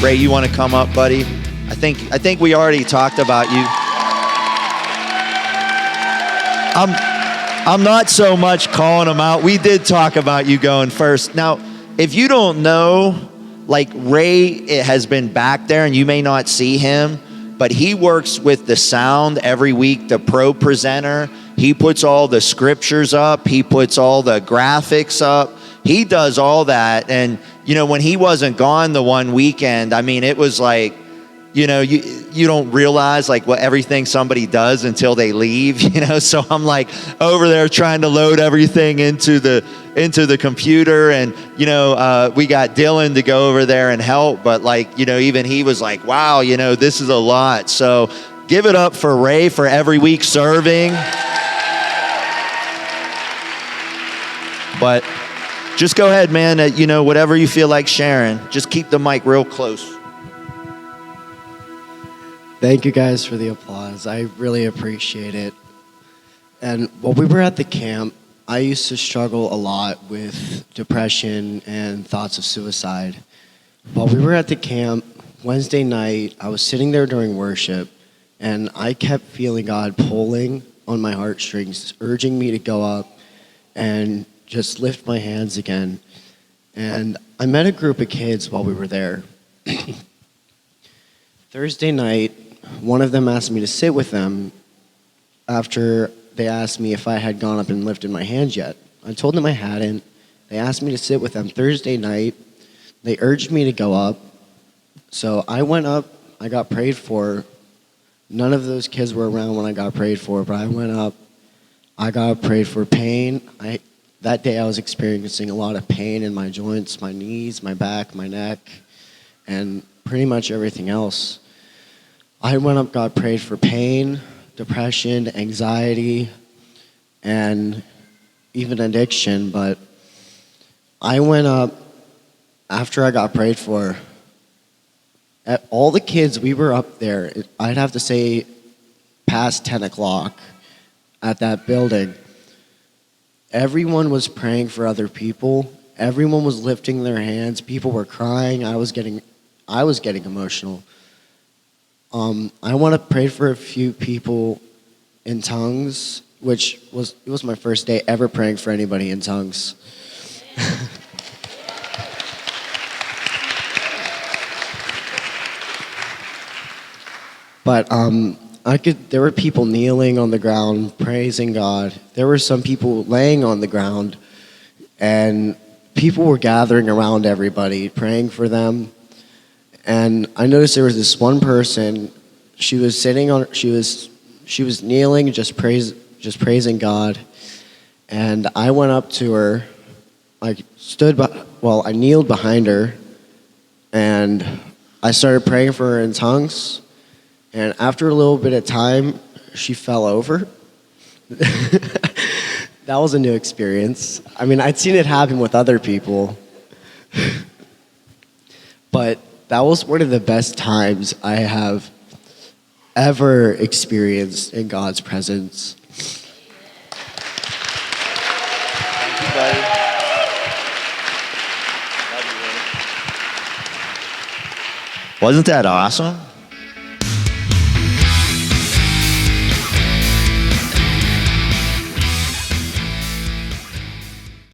Ray, you want to come up, buddy? I think we already talked about you. I'm not so much calling him out. We did talk about you going first. Now, if you don't know, like Ray has been back there and you may not see him, but he works with the sound every week, the pro presenter. He puts all the scriptures up. He puts all the graphics up. He does all that. And, you know, when he wasn't gone the one weekend, I mean, it was like, you know, you don't realize like what everything somebody does until they leave, you know? So I'm like over there trying to load everything into the computer. And, you know, we got Dylan to go over there and help. But like, you know, even he was like, wow, you know, this is a lot. So give it up for Ray for every week serving. But just go ahead, man. You know, whatever you feel like sharing, just keep the mic real close. Thank you guys for the applause. I really appreciate it. And while we were at the camp, I used to struggle a lot with depression and thoughts of suicide. While we were at the camp, Wednesday night, I was sitting there during worship, and I kept feeling God pulling on my heartstrings, urging me to go up and just lift my hands again. And I met a group of kids while we were there. Thursday night, one of them asked me to sit with them after they asked me if I had gone up and lifted my hands yet. I told them I hadn't. They asked me to sit with them Thursday night. They urged me to go up. So I went up. I got prayed for. None of those kids were around when I got prayed for, but I went up. I got prayed for pain. That day I was experiencing a lot of pain in my joints, my knees, my back, my neck, and pretty much everything else. I went up, got prayed for pain, depression, anxiety, and even addiction. But I went up after I got prayed for. At all the kids, we were up there, I'd have to say past 10 o'clock at that building. Everyone was praying for other people. Everyone was lifting their hands. People were crying. I was getting emotional. I want to pray for a few people in tongues, which was my first day ever praying for anybody in tongues. But there were people kneeling on the ground, praising God. There were some people laying on the ground, and people were gathering around everybody, praying for them. And I noticed there was this one person. She was kneeling, just praising God. And I went up to her. I kneeled behind her, and I started praying for her in tongues. And after a little bit of time, she fell over. That was a new experience. I mean, I'd seen it happen with other people. But that was one of the best times I have ever experienced in God's presence. Thank you, buddy. Wasn't that awesome?